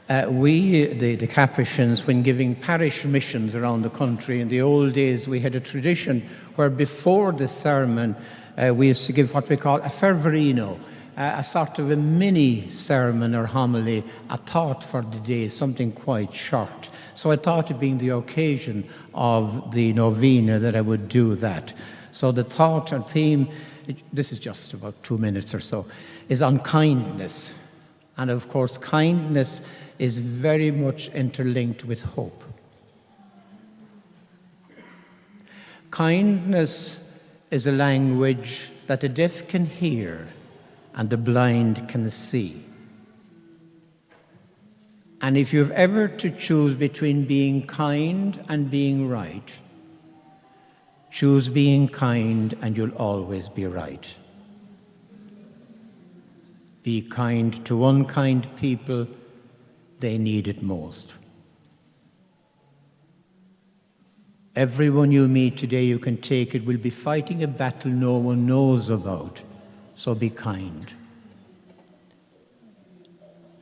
The Capuchins, when giving parish missions around the country, in the old days we had a tradition where before the sermon we used to give what we call a fervorino, a sort of a mini sermon or homily, a thought for the day, something quite short. So I thought it being the occasion of the Novena that I would do that. So the thought or theme, this is just about 2 minutes or so, is on kindness. And of course, kindness is very much interlinked with hope. Kindness is a language that the deaf can hear and the blind can see. And if you've ever to choose between being kind and being right, choose being kind and you'll always be right. Be kind to unkind people, they need it most. Everyone you meet today, you can take it, will be fighting a battle no one knows about, so be kind.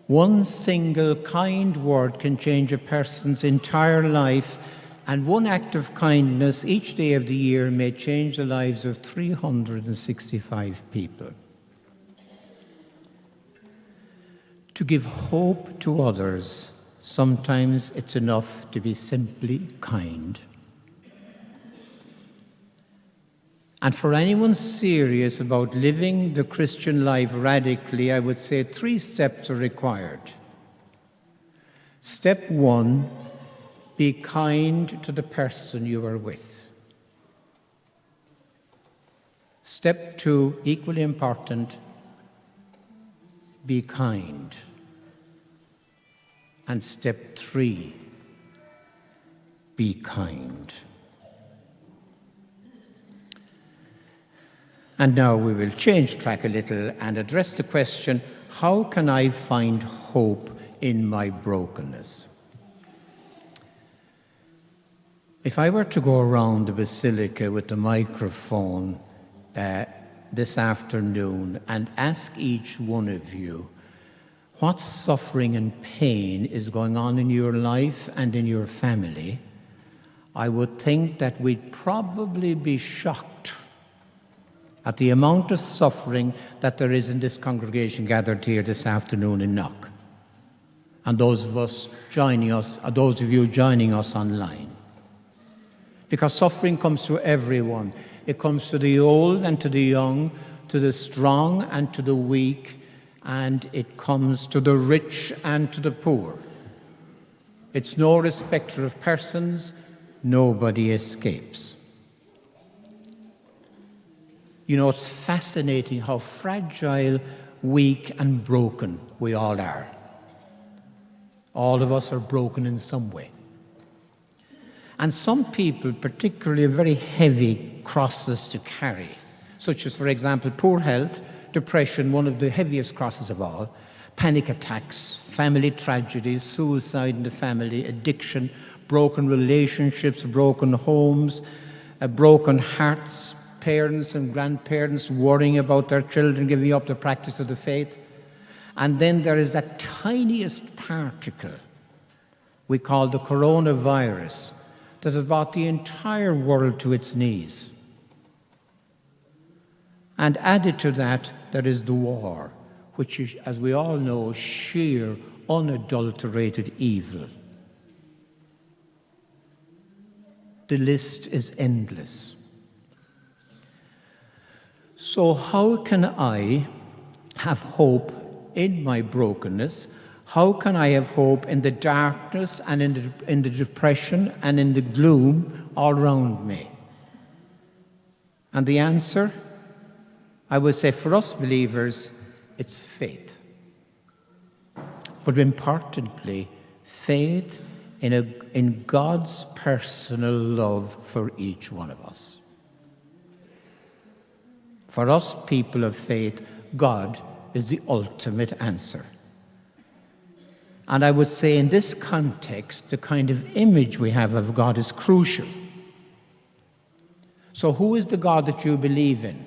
One single kind word can change a person's entire life, and one act of kindness each day of the year may change the lives of 365 people. To give hope to others, sometimes it's enough to be simply kind. And for anyone serious about living the Christian life radically, I would say 3 steps are required. Step 1, be kind to the person you are with. Step 2, equally important, be kind. And step 3, be kind. And now we will change track a little and address the question, how can I find hope in my brokenness? If I were to go around the Basilica with the microphone this afternoon and ask each one of you what suffering and pain is going on in your life and in your family, I would think that we'd probably be shocked at the amount of suffering that there is in this congregation gathered here this afternoon in Knock. And those of you joining us online. Because suffering comes to everyone. It comes to the old and to the young, to the strong and to the weak, and it comes to the rich and to the poor. It's no respecter of persons. Nobody escapes. You know, it's fascinating how fragile, weak, and broken we all are. All of us are broken in some way. And some people, particularly, have very heavy crosses to carry, such as, for example, poor health, depression, one of the heaviest crosses of all, panic attacks, family tragedies, suicide in the family, addiction, broken relationships, broken homes, broken hearts, parents and grandparents worrying about their children giving up the practice of the faith. And then there is that tiniest particle we call the coronavirus that has brought the entire world to its knees. And added to that, there is the war, which is, as we all know, sheer, unadulterated evil. The list is endless. So how can I have hope in my brokenness? How can I have hope in the darkness and in the depression and in the gloom all around me? And the answer, I would say for us believers, it's faith. But importantly, faith in God's personal love for each one of us. For us people of faith, God is the ultimate answer. And I would say in this context, the kind of image we have of God is crucial. So who is the God that you believe in?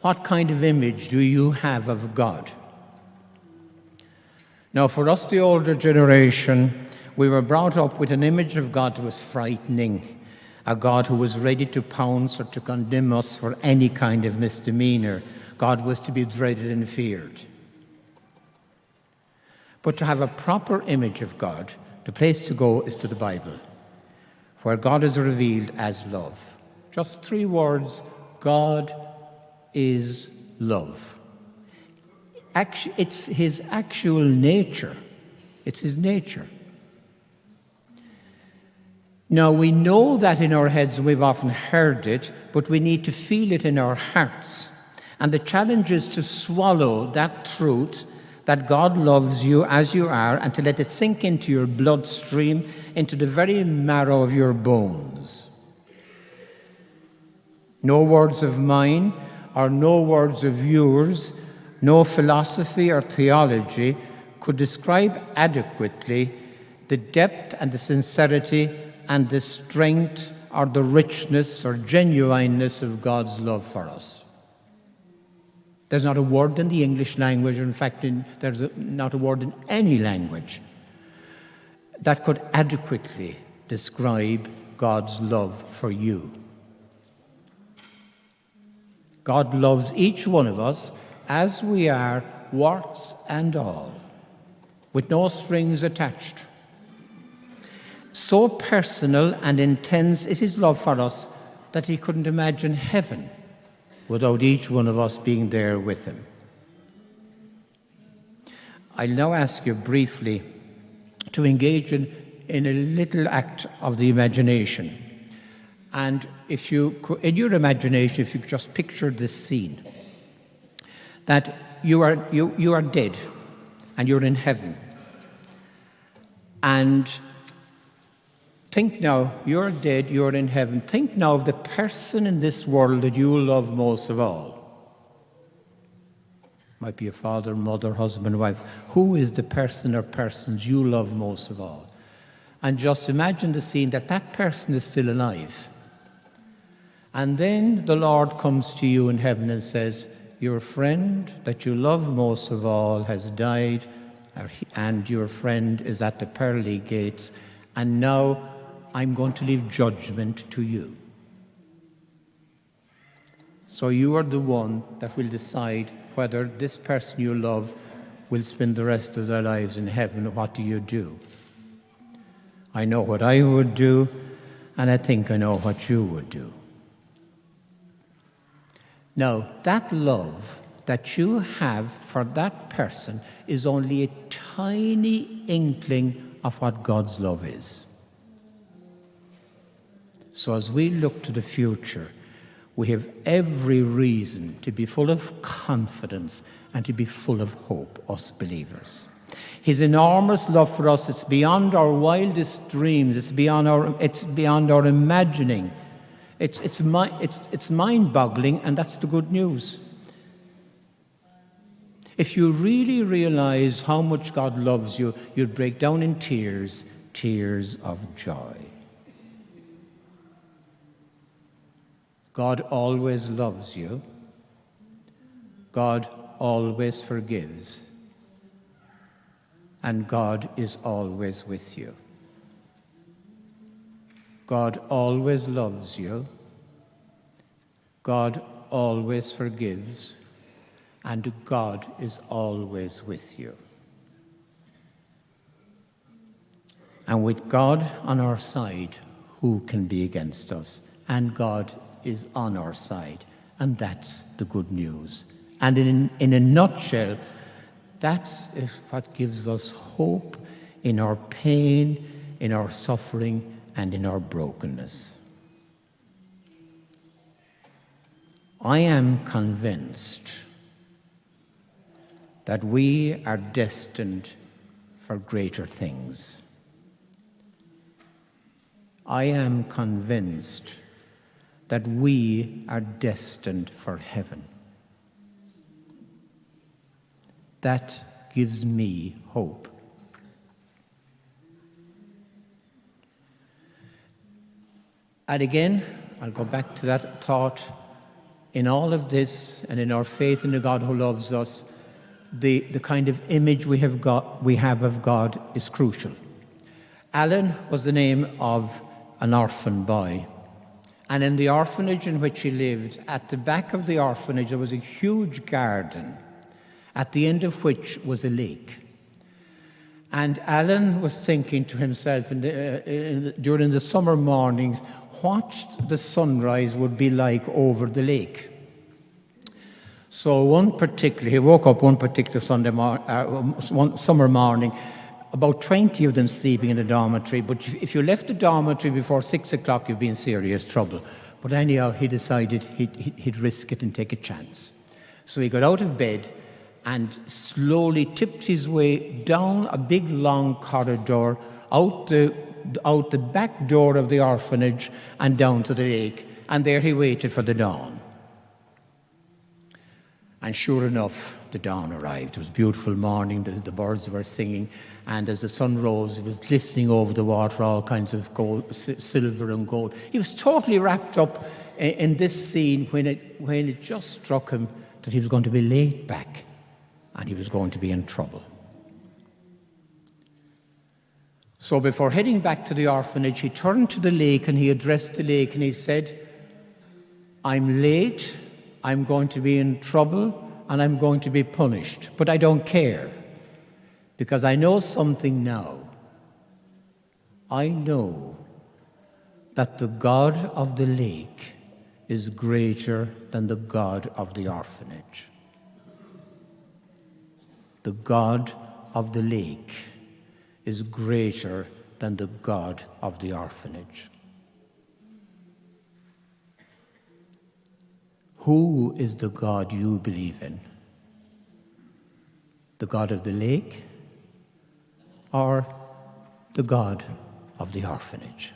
What kind of image do you have of God? Now, for us, the older generation, we were brought up with an image of God that was frightening, a God who was ready to pounce or to condemn us for any kind of misdemeanor. God was to be dreaded and feared. But to have a proper image of God, the place to go is to the Bible, where God is revealed as love. Just 3 words: God is love. It's his actual nature. It's his nature. Now, we know that in our heads, we've often heard it, but we need to feel it in our hearts. And the challenge is to swallow that truth that God loves you as you are, and to let it sink into your bloodstream, into the very marrow of your bones. No words of mine, or no words of yours, no philosophy or theology could describe adequately the depth and the sincerity and the strength or the richness or genuineness of God's love for us. There's not a word in the English language, or in fact, there's not a word in any language that could adequately describe God's love for you. God loves each one of us as we are, warts and all, with no strings attached. So personal and intense is his love for us that he couldn't imagine heaven without each one of us being there with him. I'll now ask you briefly to engage in a little act of the imagination. And if you could, in your imagination, if you could just picture this scene, that you are dead and you're in heaven. And think now, you're dead, you're in heaven. Think now of the person in this world that you love most of all. Might be a father, mother, husband, wife. Who is the person or persons you love most of all? And just imagine the scene that that person is still alive. And then the Lord comes to you in heaven and says, your friend that you love most of all has died, and your friend is at the pearly gates, and now I'm going to leave judgment to you. So you are the one that will decide whether this person you love will spend the rest of their lives in heaven. What do you do? I know what I would do, and I think I know what you would do. Now, that love that you have for that person is only a tiny inkling of what God's love is. So as we look to the future, we have every reason to be full of confidence and to be full of hope, us believers. His enormous love for us, it's beyond our wildest dreams, it's beyond our imagining. It's mind-boggling, and that's the good news. If you really realize how much God loves you, you'd break down in tears of joy. God always loves you. God always forgives. And God is always with you. God always loves you. God always forgives. And God is always with you. And with God on our side, who can be against us? And God is on our side. And that's the good news. And in a nutshell, that's what gives us hope in our pain, in our suffering, and in our brokenness. I am convinced that we are destined for greater things. I am convinced that we are destined for heaven. That gives me hope. And again, I'll go back to that thought. In all of this, and in our faith in the God who loves us, the kind of image we have of God is crucial. Alan was the name of an orphan boy. And in the orphanage in which he lived, at the back of the orphanage, there was a huge garden, at the end of which was a lake. And Alan was thinking to himself during the summer mornings what the sunrise would be like over the lake. So he woke up one particular one summer morning, about 20 of them sleeping in the dormitory. But if you left the dormitory before 6 o'clock, you'd be in serious trouble. But anyhow, he decided he'd risk it and take a chance. So he got out of bed and slowly tipped his way down a big, long corridor, out the back door of the orphanage and down to the lake. And there he waited for the dawn. And sure enough, the dawn arrived. It was a beautiful morning. The birds were singing. And as the sun rose, it was glistening over the water, all kinds of gold, silver and gold. He was totally wrapped up in this scene when it just struck him that he was going to be late back and he was going to be in trouble. So before heading back to the orphanage, he turned to the lake and he addressed the lake and he said, "I'm late. I'm going to be in trouble and I'm going to be punished, but I don't care because I know something now. I know that the God of the lake is greater than the God of the orphanage. The God of the lake is greater than the God of the orphanage." Who is the God you believe in? The God of the lake or the God of the orphanage?